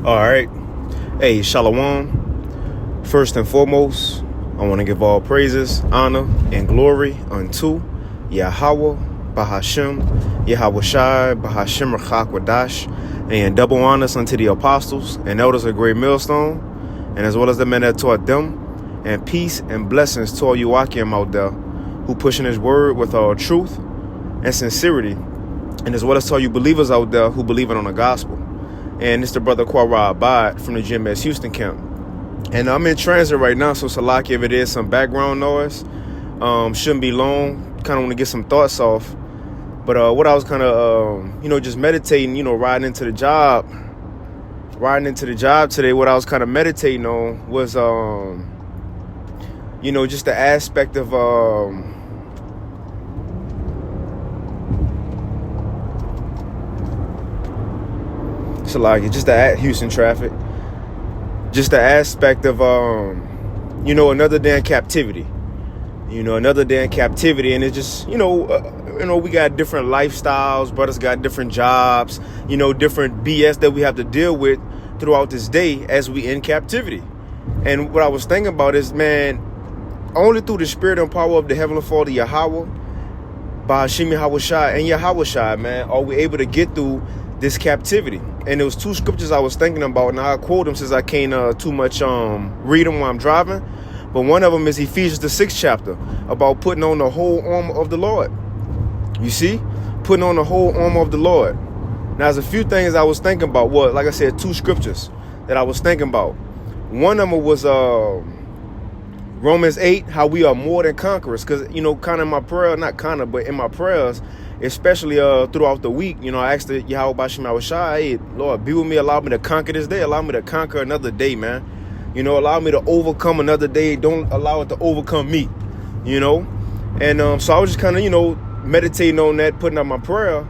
All right. Hey, Shalom. First and foremost, I want to give all praises, honor, and glory unto Yahweh, Bahashem, Yahweh Shai, Bahashem Rachak Wadash, and double honors unto the apostles and elders of Great Millstone, and as well as the men that taught them, and peace and blessings to all you Akim out there who pushing his word with all truth and sincerity, and as well as to all you believers out there who believe on the gospel. And it's the brother Quara Abad from the GMS Houston camp. And I'm in transit right now, so Salaki, if it is some background noise, shouldn't be long. Kind of want to get some thoughts off. But what I was kind of, just meditating, riding into the job today, what I was kind of meditating on was, just the aspect of, just the Houston traffic, just the aspect of, another day in captivity, and it's just, we got different lifestyles, brothers got different jobs, different BS that we have to deal with throughout this day as we in captivity. And what I was thinking about is, man, only through the spirit and power of the Heavenly Father, Yahweh, Bahashim Yahweh Shai, and Yahweh Shai, man, are we able to get through this captivity. And there was two scriptures I was thinking about, and I'll quote them since I can't too much read them while I'm driving. But one of them is Ephesians the 6th chapter, about putting on the whole armor of the Lord. You see? Putting on the whole armor of the Lord. Now, there's a few things I was thinking about. Well, like I said, two scriptures that I was thinking about. One of them was Romans 8, how we are more than conquerors. Because, kind of in my prayer, not kind of, but in my prayers, especially throughout the week, I asked the Yahweh Bashim Shai, hey, Lord, be with me, allow me to conquer this day, allow me to conquer another day, man. Allow me to overcome another day. Don't allow it to overcome me, And so I was just kind of, meditating on that, putting out my prayer.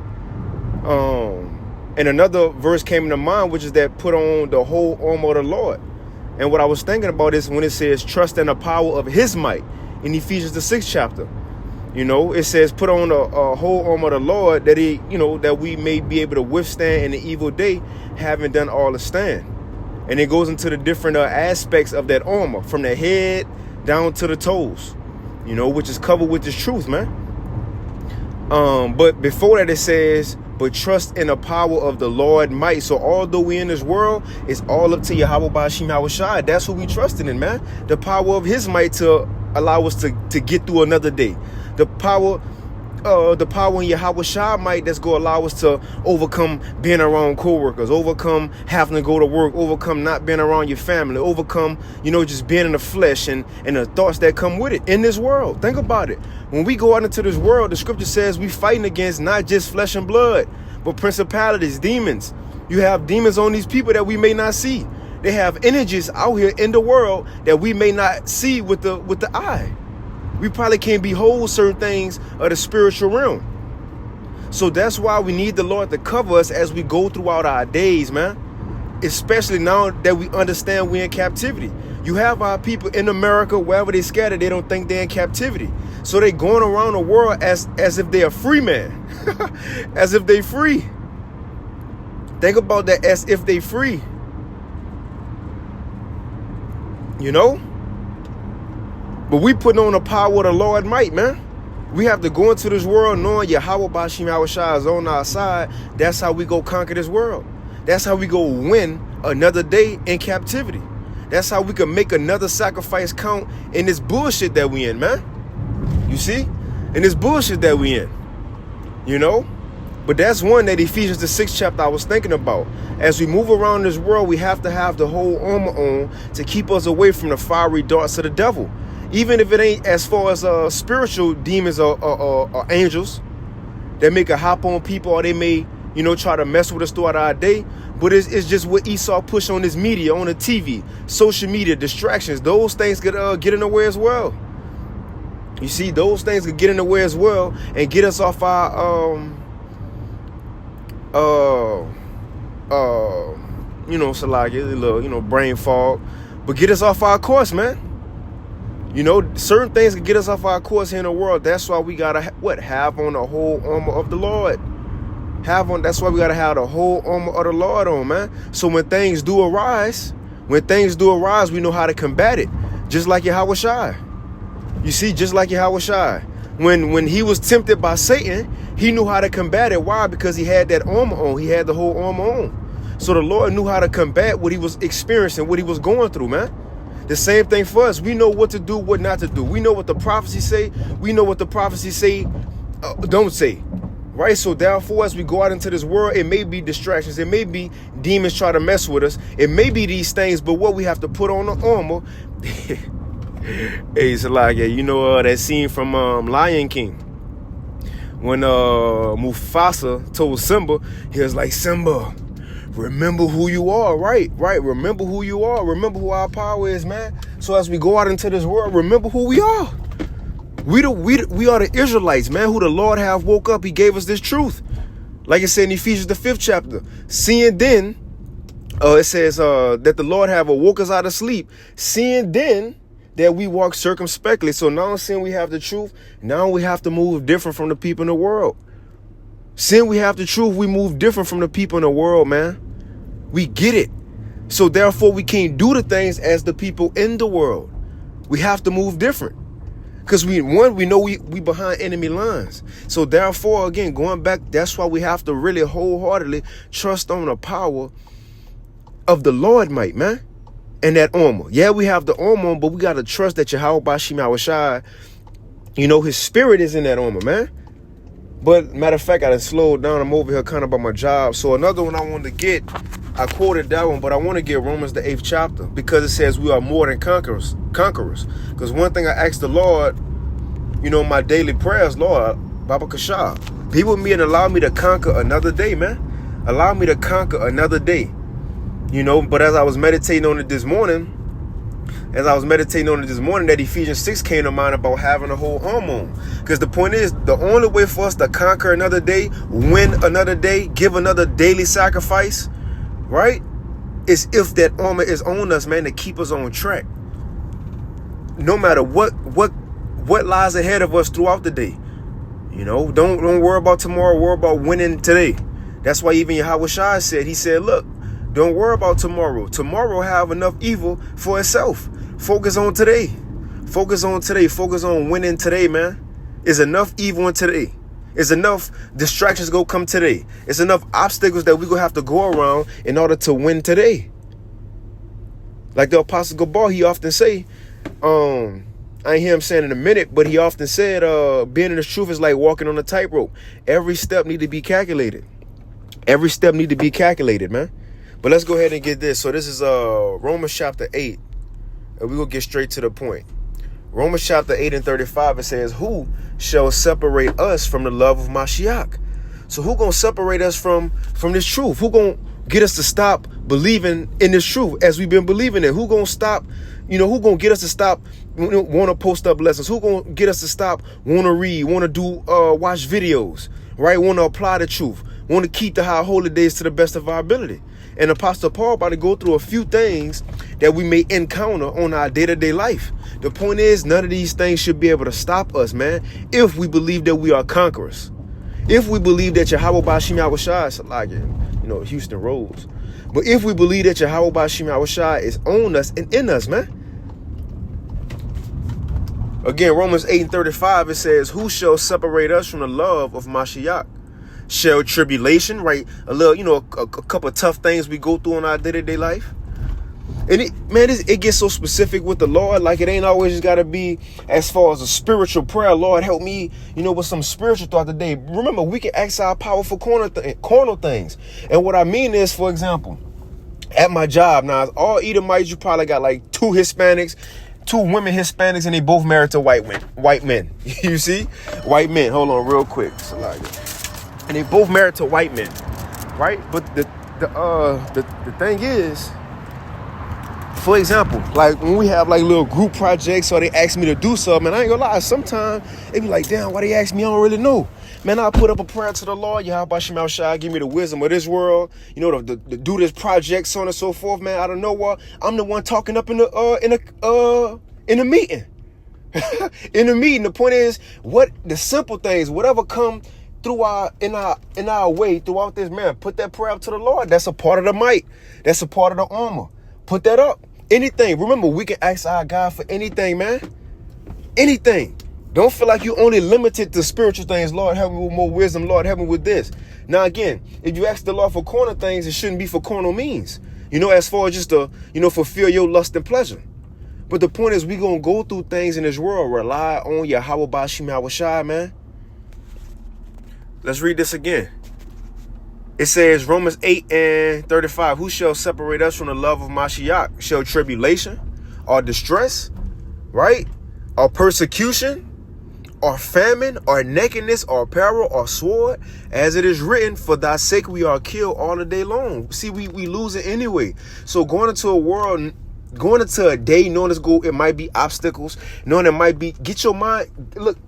And another verse came to mind, which is that put on the whole armor of the Lord. And what I was thinking about is when it says trust in the power of his might in Ephesians the 6th chapter. It says put on a whole armor of the Lord that that we may be able to withstand in the evil day, having done all to stand. And it goes into the different aspects of that armor, from the head down to the toes, which is covered with this truth, man. But before that it says, but trust in the power of the Lord might. So although we in this world, it's all up to Yahweh Bashim Yahweh Shai. That's who we trusting in, man. The power of his might to allow us to get through another day. The power in Yahweh Shai might that's going to allow us to overcome being around co-workers, overcome having to go to work, overcome not being around your family, overcome, just being in the flesh and the thoughts that come with it in this world. Think about it. When we go out into this world, the scripture says we fighting against not just flesh and blood, but principalities, demons. You have demons on these people that we may not see. They have energies out here in the world that we may not see with the eye. We probably can't behold certain things of the spiritual realm. So that's why we need the Lord to cover us as we go throughout our days, man. Especially now that we understand we're in captivity. You have our people in America, wherever they scattered, they don't think they're in captivity. So they going around the world as if they're a free man. As if they free. Think about that, as if they free. But we putting on the power of the Lord might, man. We have to go into this world knowing Yahweh Bashim Yahweh Shai is on our side. That's how we go conquer this world. That's how we go win another day in captivity. That's how we can make another sacrifice count in this bullshit that we in, man. You see? In this bullshit that we in. But that's one that Ephesians the 6th chapter I was thinking about. As we move around this world, we have to have the whole armor on to keep us away from the fiery darts of the devil. Even if it ain't as far as spiritual demons or angels that make a hop on people, or they may, try to mess with us throughout our day. But it's just what Esau push on this media, on the TV, social media, distractions. Those things could get in the way as well. You see, those things could get in the way as well and get us off our Salaki, a little, brain fog, but get us off our course, man. Certain things can get us off our course here in the world. That's why we gotta have on the whole armor of the Lord. That's why we gotta have the whole armor of the Lord on, man. So when things do arise, we know how to combat it. Just like Yahweh Shai. You see, just like Yahweh Shai. When he was tempted by Satan, he knew how to combat it. Why? Because he had that armor on. He had the whole armor on. So the Lord knew how to combat what he was experiencing, what he was going through, man. The same thing for us. We know what to do, what not to do. We know what the prophecies say. We know what the prophecies say, don't say. Right? So therefore, as we go out into this world, it may be distractions. It may be demons try to mess with us. It may be these things, but what we have to put on the armor. Hey, Salakia, you know that scene from Lion King when Mufasa told Simba, he was like, Simba, remember who you are, right? Remember who you are. Remember who our power is, man. So as we go out into this world, remember who we are. We are the Israelites, man, who the Lord have woke up. He gave us this truth. Like it said in Ephesians, the 5th chapter. Seeing then, it says that the Lord have awoke us out of sleep. Seeing then that we walk circumspectly. So now seeing we have the truth, now we have to move different from the people in the world. Seeing we have the truth, we move different from the people in the world, man. We get it. So therefore, we can't do the things as the people in the world. We have to move different. Because we know we behind enemy lines. So therefore, again, going back, that's why we have to really wholeheartedly trust on the power of the Lord might, man. And that armor. Yeah, we have the armor on, but we got to trust that Yahweh Bashim Awashai, you know, his spirit is in that armor, man. But matter of fact, I done slowed down. I'm over here kind of by my job. So another one I wanted to get, I quoted that one, but I want to get Romans the 8th chapter because it says we are more than conquerors. Because one thing I asked the Lord, you know, my daily prayers, Lord, Baba Kashah, be with me and allow me to conquer another day, man. Allow me to conquer another day. You know, but as I was meditating on it this morning, that Ephesians 6 came to mind about having a whole armor on. Because the point is, the only way for us to conquer another day, win another day, give another daily sacrifice, right, is if that armor is on us, man, to keep us on track. No matter what lies ahead of us throughout the day. You know, don't worry about tomorrow, worry about winning today. That's why even Yahweh Shai said, he said, look, don't worry about tomorrow. Tomorrow have enough evil for itself. Focus on today. Focus on today. Focus on winning today, man. There's enough evil in today. There's enough distractions go come today. It's enough obstacles that we're going to have to go around in order to win today. Like the Apostle Gabar, he often say, I ain't hear him saying in a minute, but he often said, being in the truth is like walking on a tightrope. Every step need to be calculated. Every step need to be calculated, man. But let's go ahead and get this. So this is Romans chapter 8. And we're going to get straight to the point. Romans chapter 8 and 35, it says, who shall separate us from the love of Mashiach? So who going to separate us from this truth? Who going to get us to stop believing in this truth as we've been believing it? Who going to stop, you know, who going to get us to stop want to post up lessons? Who going to get us to stop want to read, want to do, watch videos, right? Want to apply the truth, want to keep the high holy days to the best of our ability. And Apostle Paul about to go through a few things that we may encounter on our day-to-day life. The point is, none of these things should be able to stop us, man, if we believe that we are conquerors. If we believe that Yahweh Bashim Yahushai, like, you know, Houston Rose. But if we believe that Yahweh Bashim Yahushai is on us and in us, man. Again, Romans 8 and 35, it says, who shall separate us from the love of Mashiach? Shall tribulation, right? A little, you know, a couple of tough things we go through in our day-to-day life. And it gets so specific with the Lord. Like it ain't always just got to be as far as a spiritual prayer. Lord, help me, you know, with some spiritual throughout the day. Remember, we can ask our powerful carnal things. And what I mean is, for example, at my job, now, all Edomites, you probably got like two women Hispanics, and they both married to white men. You see? White men. Hold on real quick. And they both married to white men, right? But the thing is, for example, like when we have like little group projects or they ask me to do something, and I ain't gonna lie, sometimes they be like, damn, why they ask me? I don't really know. Man, I put up a prayer to the Lord, Yahweh Shema Shai, give me the wisdom of this world, you know, to do this project, so on and so forth, man. I don't know what. I'm the one talking up in the meeting. In the meeting, the point is, what the simple things, whatever come in our way throughout this, man, put that prayer up to the Lord. That's a part of the might. That's a part of the armor. Put that up. Anything. Remember, we can ask our God for anything, man. Anything. Don't feel like you only limited to spiritual things. Lord, help me with more wisdom. Lord, help me with this. Now, again, if you ask the Lord for carnal things, it shouldn't be for carnal means. As far as just to, fulfill your lust and pleasure. But the point is, we going to go through things in this world. Rely on Yahweh Bashim Hawashai, man. Let's read this again. It says, Romans 8:35, who shall separate us from the love of Mashiach? Shall tribulation or distress, right? Or persecution, or famine, or nakedness, or peril, or sword? As it is written, for thy sake we are killed all the day long. See, we lose it anyway. So going into a day knowing it might be obstacles, knowing it might be, get your mind, look,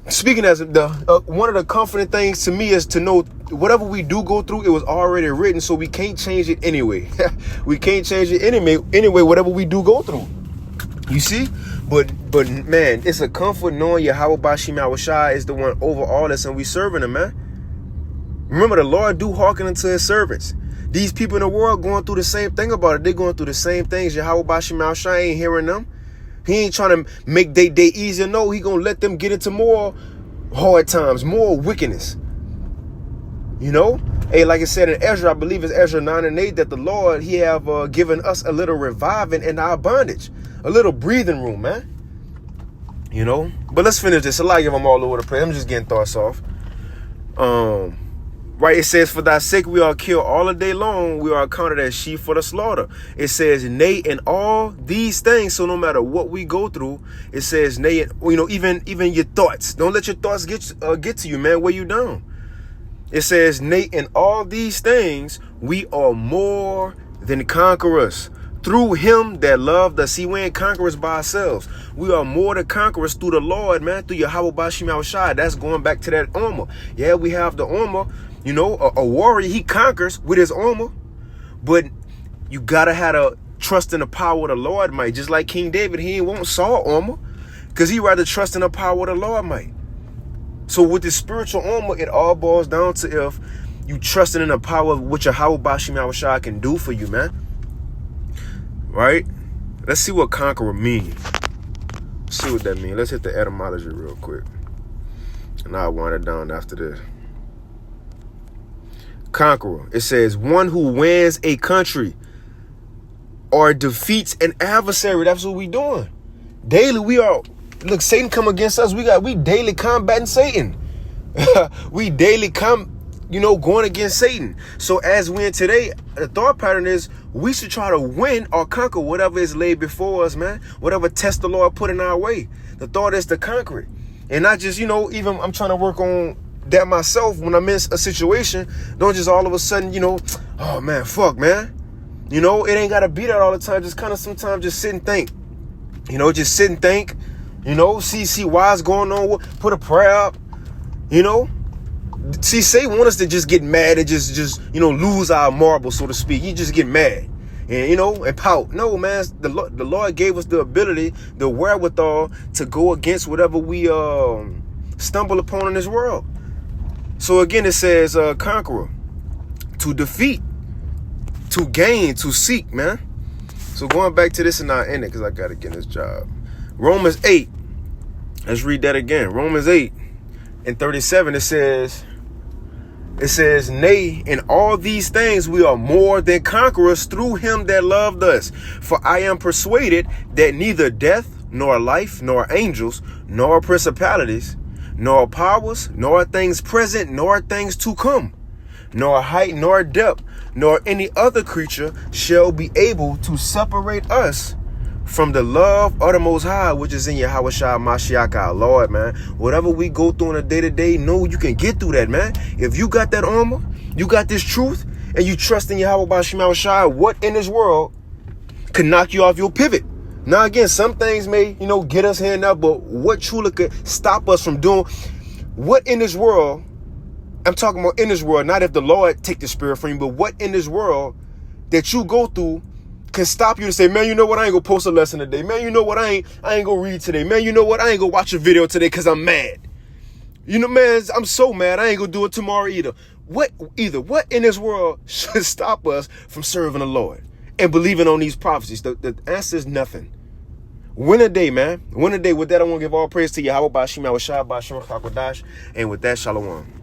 speaking as one of the comforting things to me is to know whatever we do go through, it was already written, so we can't change it anyway. We can't change it anyway, whatever we do go through. You see? But man, it's a comfort knowing Yahweh Bashim Hawashai is the one over all this, and we serving him, man. Remember, the Lord do hearken unto his servants. These people in the world going through the same thing about it. They're going through the same things. Yahweh Bashim Hawashai ain't hearing them. He ain't trying to make their day easier. No, he gonna let them get into more hard times, more wickedness. Hey, like I said in Ezra, I believe it's Ezra 9:8, that the Lord, he have given us a little reviving in our bondage, a little breathing room, man. But let's finish this. A lot of them all over the place. I'm just getting thoughts off. Right, it says, for thy sake we are killed all the day long. We are accounted as sheep for the slaughter. It says, nay, in all these things. So no matter what we go through, it says, nay, even your thoughts. Don't let your thoughts get to you, man. Weigh you down. It says, nay, in all these things, we are more than conquerors through him that loved us. See, we ain't conquerors by ourselves. We are more than conquerors through the Lord, man, through Yahweh Bashim Hawashai. That's going back to that armor. Yeah, we have the armor. A warrior, he conquers with his armor. But you got to have a trust in the power of the Lord might. Just like King David, he ain't want Saul armor because he rather trust in the power of the Lord might. So with this spiritual armor, it all boils down to if you trusting in the power of what Yahweh Bashim Hawashai can do for you, man. Right? Let's see what conqueror means. See what that means. Let's hit the etymology real quick. And I'll wind it down after this. Conqueror. It says one who wins a country or defeats an adversary. That's what we doing. Daily look, Satan come against us. We daily combating Satan. We daily going against Satan. So as we in today, the thought pattern is we should try to win or conquer whatever is laid before us, man. Whatever test the Lord put in our way. The thought is to conquer it. And not just, even I'm trying to work on that myself when I'm in a situation. Don't just all of a sudden, oh man, fuck, man. It ain't got to be that all the time. Just kind of sometimes just sit and think. Just sit and think. See why it's going on. Put a prayer up. See, Satan want us to just get mad and just lose our marble, so to speak. You just get mad and, and pout. No, man, the Lord gave us the ability, the wherewithal to go against whatever we stumble upon in this world. So again, it says conqueror, to defeat, to gain, to seek, man. So going back to this and I'll end it because I got to get this job. Romans 8. Let's read that again. Romans 8:37. It says, nay, in all these things we are more than conquerors through him that loved us. For I am persuaded that neither death, nor life, nor angels, nor principalities, nor powers, nor things present, nor things to come, nor height, nor depth, nor any other creature shall be able to separate us from the love of the Most High, which is in Yahweh Shai Mashiach, our Lord, man. Whatever we go through on a day-to-day, know you can get through that, man. If you got that armor, you got this truth, and you trust in Yahweh Bashim Shai, what in this world could knock you off your pivot? Now, again, some things may, get us here and there, but what truly could stop us from doing what in this world? I'm talking about in this world, not if the Lord take the spirit from you, but what in this world that you go through can stop you to say, man, you know what? I ain't gonna post a lesson today. Man, you know what? I ain't gonna read today. Man, you know what? I ain't gonna watch a video today because I'm mad. You know, man, I'm so mad. I ain't gonna do it tomorrow either. What in this world should stop us from serving the Lord and believing on these prophecies? The answer is nothing. Win a day, man. Win a day. With that, I want to give all praise to Yahweh Bashim, Yahweh Shai, Bashim, Chakodash. And with that, Shalom.